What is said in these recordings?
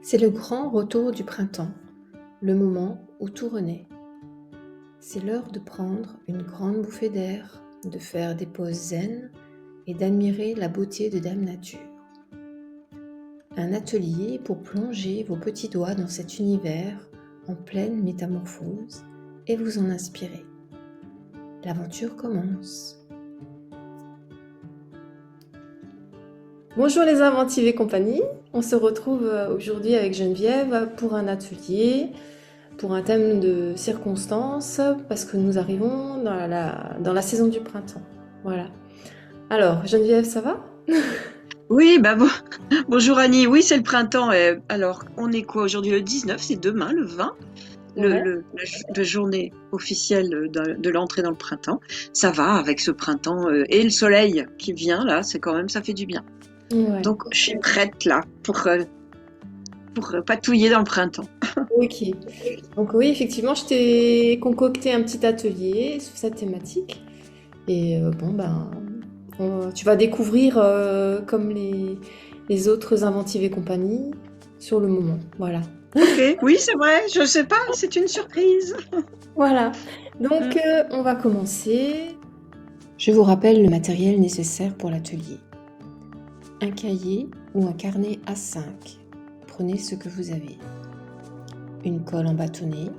C'est le grand retour du printemps, le moment où tout renaît. C'est l'heure de prendre une grande bouffée d'air, de faire des pauses zen et d'admirer la beauté de Dame Nature. Un atelier pour plonger vos petits doigts dans cet univers en pleine métamorphose et vous en inspirer. L'aventure commence. Bonjour les inventives et compagnie, on se retrouve aujourd'hui avec Geneviève pour un atelier, pour un thème de circonstance, parce que nous arrivons dans la saison du printemps. Voilà. Alors, Geneviève, ça va? Oui, bonjour Annie. Oui, c'est le printemps. Alors, on est quoi aujourd'hui? Le 19, c'est demain, le 20, Ouais. la journée officielle de l'entrée dans le printemps. Ça va avec ce printemps et le soleil qui vient là, c'est quand même, ça fait du bien. Ouais. Donc, je suis prête là pour patouiller dans le printemps. Ok. Donc oui, effectivement, je t'ai concocté un petit atelier sur cette thématique. Et tu vas découvrir comme les autres inventives et compagnie sur le moment. Voilà. Ok, oui, c'est vrai, je sais pas, c'est une surprise. Voilà. Donc, on va commencer. Je vous rappelle le matériel nécessaire pour l'atelier. Un cahier ou un carnet A5. Prenez ce que vous avez. Une colle en bâtonnet.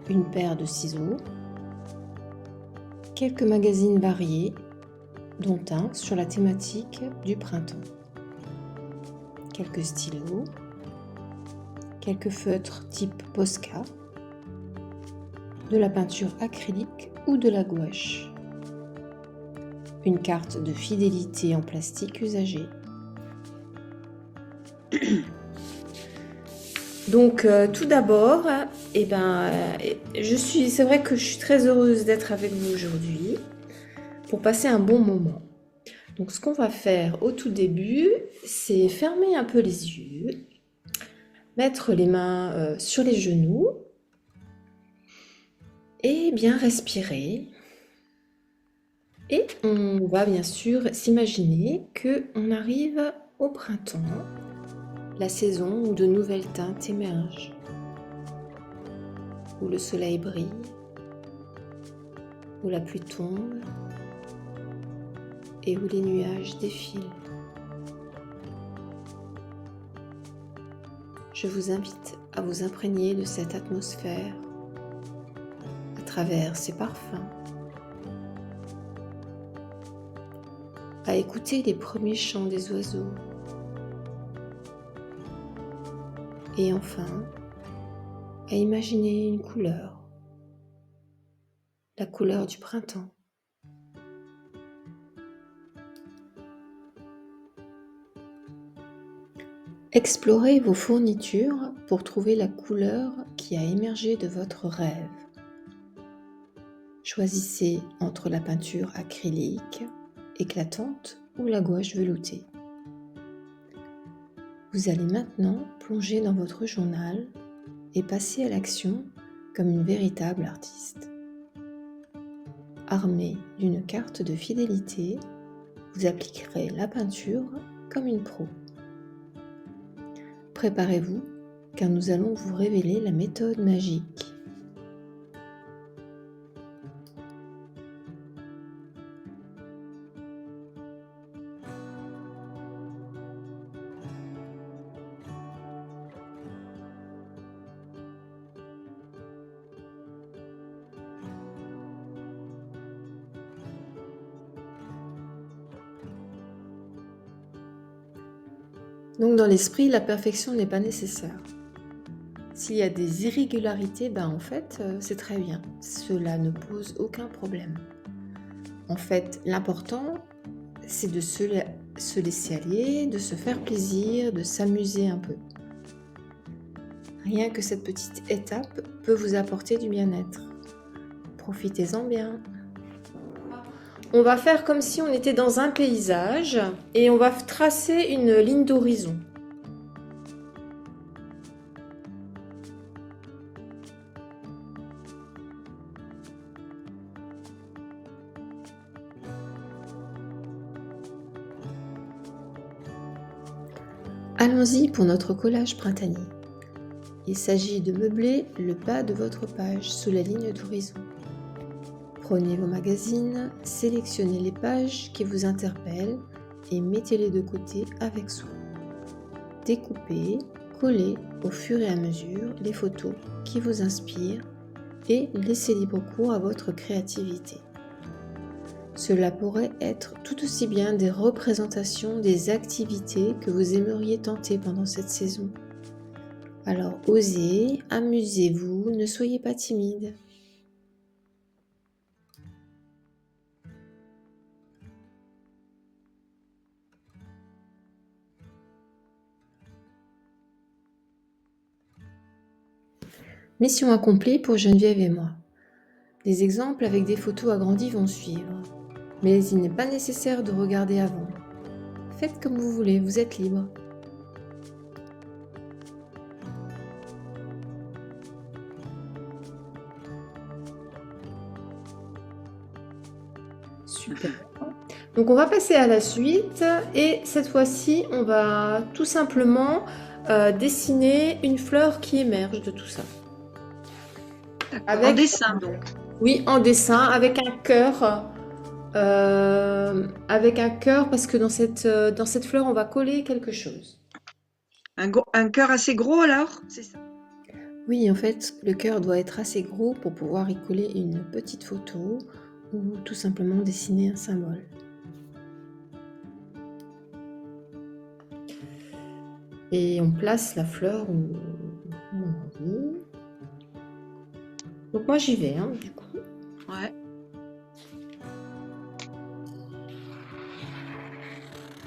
Une paire de ciseaux. Quelques magazines variés, dont un sur la thématique du printemps. Quelques stylos. Quelques feutres type Posca. De la peinture acrylique ou de la gouache. Une carte de fidélité en plastique usagé. Donc tout d'abord, c'est vrai que je suis très heureuse d'être avec vous aujourd'hui pour passer un bon moment. Donc ce qu'on va faire au tout début, c'est fermer un peu les yeux, mettre les mains sur les genoux et bien respirer. Et on va bien sûr s'imaginer qu'on arrive au printemps, la saison où de nouvelles teintes émergent, où le soleil brille, où la pluie tombe et où les nuages défilent. Je vous invite à vous imprégner de cette atmosphère à travers ces parfums, à écouter les premiers chants des oiseaux et enfin à imaginer une couleur, la couleur du printemps. Explorez vos fournitures pour trouver la couleur qui a émergé de votre rêve. Choisissez entre la peinture acrylique, éclatante ou la gouache veloutée. Vous allez maintenant plonger dans votre journal et passer à l'action comme une véritable artiste. Armé d'une carte de fidélité, vous appliquerez la peinture comme une pro. Préparez-vous car nous allons vous révéler la méthode magique. Donc dans l'esprit, la perfection n'est pas nécessaire. S'il y a des irrégularités, c'est très bien. Cela ne pose aucun problème. En fait, l'important, c'est de se laisser aller, de se faire plaisir, de s'amuser un peu. Rien que cette petite étape peut vous apporter du bien-être. Profitez-en bien. On va faire comme si on était dans un paysage et on va tracer une ligne d'horizon. Allons-y pour notre collage printanier. Il s'agit de meubler le bas de votre page sous la ligne d'horizon. Prenez vos magazines, sélectionnez les pages qui vous interpellent et mettez-les de côté avec soin. Découpez, collez au fur et à mesure les photos qui vous inspirent et laissez libre cours à votre créativité. Cela pourrait être tout aussi bien des représentations des activités que vous aimeriez tenter pendant cette saison. Alors osez, amusez-vous, ne soyez pas timide. Mission accomplie pour Geneviève et moi. Des exemples avec des photos agrandies vont suivre, mais il n'est pas nécessaire de regarder avant. Faites comme vous voulez, vous êtes libre. Super. Donc on va passer à la suite et cette fois-ci on va tout simplement dessiner une fleur qui émerge de tout ça. En dessin donc. Oui, en dessin avec un cœur. Parce que dans cette fleur on va coller quelque chose. Un cœur assez gros alors, c'est ça? Oui, en fait, le cœur doit être assez gros pour pouvoir y coller une petite photo ou tout simplement dessiner un symbole. Et on place la fleur où on a envie. Donc moi j'y vais, du coup. Ouais.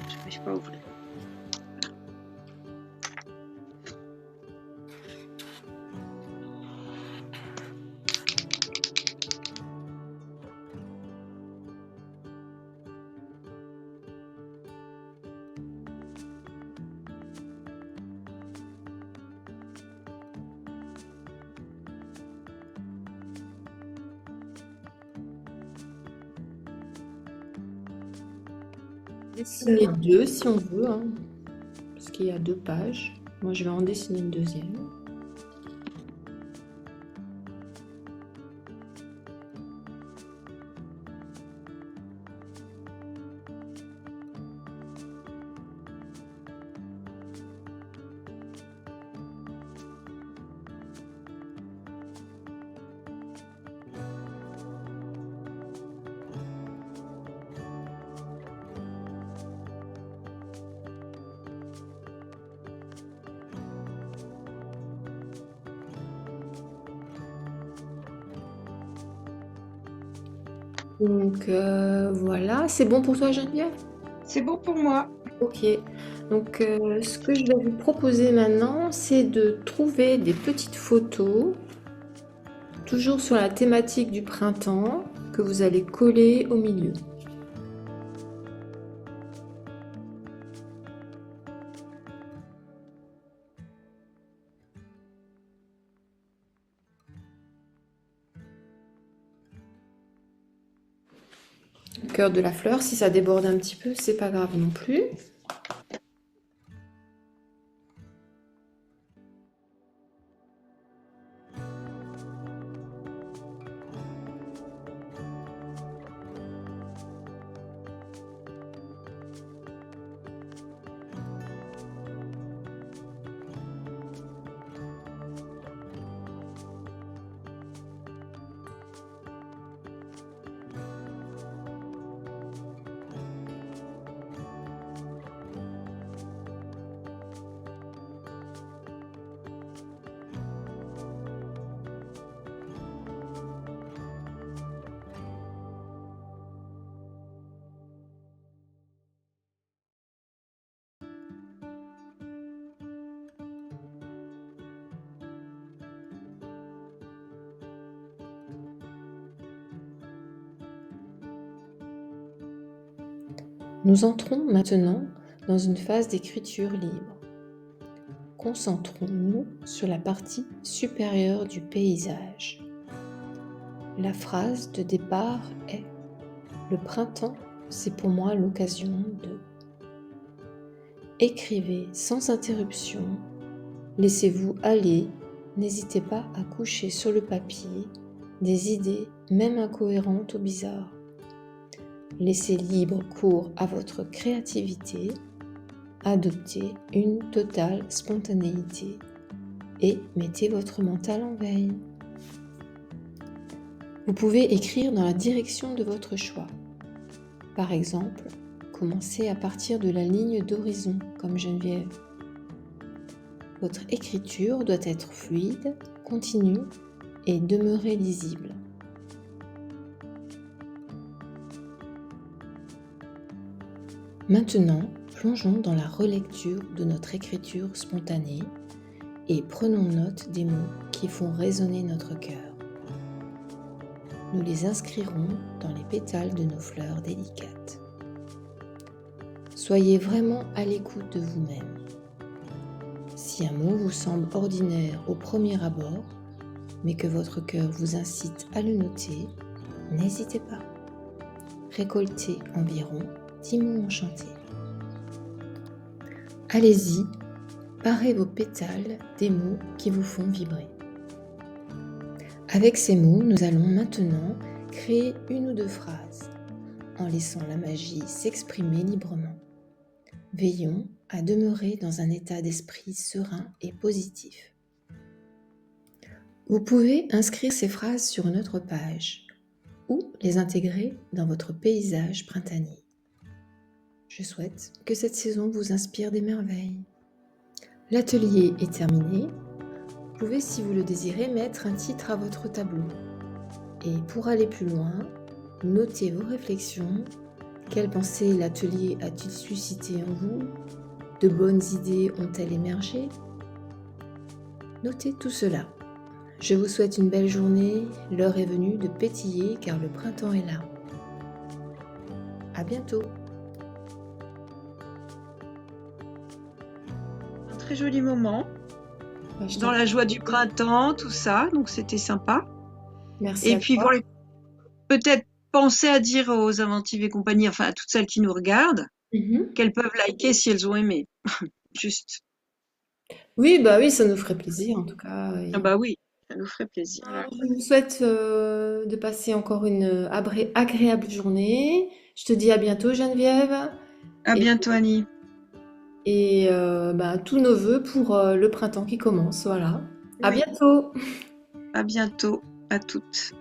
Je n'arrive pas à ouvrir. Dessiner deux si on veut, parce qu'il y a 2 pages. Moi je vais en dessiner une deuxième. Donc voilà, c'est bon pour toi Geneviève? C'est bon pour moi. Ok, donc ce que je vais vous proposer maintenant, c'est de trouver des petites photos, toujours sur la thématique du printemps, que vous allez coller au milieu. Le cœur de la fleur, si ça déborde un petit peu, c'est pas grave non plus. Nous entrons maintenant dans une phase d'écriture libre. Concentrons-nous sur la partie supérieure du paysage. La phrase de départ est « Le printemps, c'est pour moi l'occasion de… » écrivez sans interruption, laissez-vous aller, n'hésitez pas à coucher sur le papier des idées même incohérentes ou bizarres. Laissez libre cours à votre créativité, adoptez une totale spontanéité et mettez votre mental en veille. Vous pouvez écrire dans la direction de votre choix. Par exemple, commencez à partir de la ligne d'horizon, comme Geneviève. Votre écriture doit être fluide, continue et demeurer lisible. Maintenant, plongeons dans la relecture de notre écriture spontanée et prenons note des mots qui font résonner notre cœur. Nous les inscrirons dans les pétales de nos fleurs délicates. Soyez vraiment à l'écoute de vous-même. Si un mot vous semble ordinaire au premier abord, mais que votre cœur vous incite à le noter, n'hésitez pas. Récoltez environ 10 mots enchantés. Allez-y, parez vos pétales des mots qui vous font vibrer. Avec ces mots, nous allons maintenant créer une ou deux phrases, en laissant la magie s'exprimer librement. Veillons à demeurer dans un état d'esprit serein et positif. Vous pouvez inscrire ces phrases sur une autre page ou les intégrer dans votre paysage printanier. Je souhaite que cette saison vous inspire des merveilles. L'atelier est terminé. Vous pouvez, si vous le désirez, mettre un titre à votre tableau. Et pour aller plus loin, notez vos réflexions. Quelles pensées l'atelier a-t-il suscité en vous? De bonnes idées ont-elles émergé? Notez tout cela. Je vous souhaite une belle journée. L'heure est venue de pétiller car le printemps est là. À bientôt. Un très joli moment, Je dans t'en- la joie du printemps, tout ça, donc c'était sympa. Merci Et à puis toi. voilà, peut-être penser à dire aux inventives et compagnie, enfin à toutes celles qui nous regardent, Mhm. qu'elles peuvent liker si elles ont aimé. Juste. Oui, bah oui, ça nous ferait plaisir en tout cas. Ah bah oui, ça nous ferait plaisir. Je vous souhaite de passer encore une agréable journée. Je te dis à bientôt, Geneviève. À Et, bientôt Annie. bah, tous nos vœux pour le printemps qui commence. Voilà. À Oui, bientôt. à bientôt à toutes.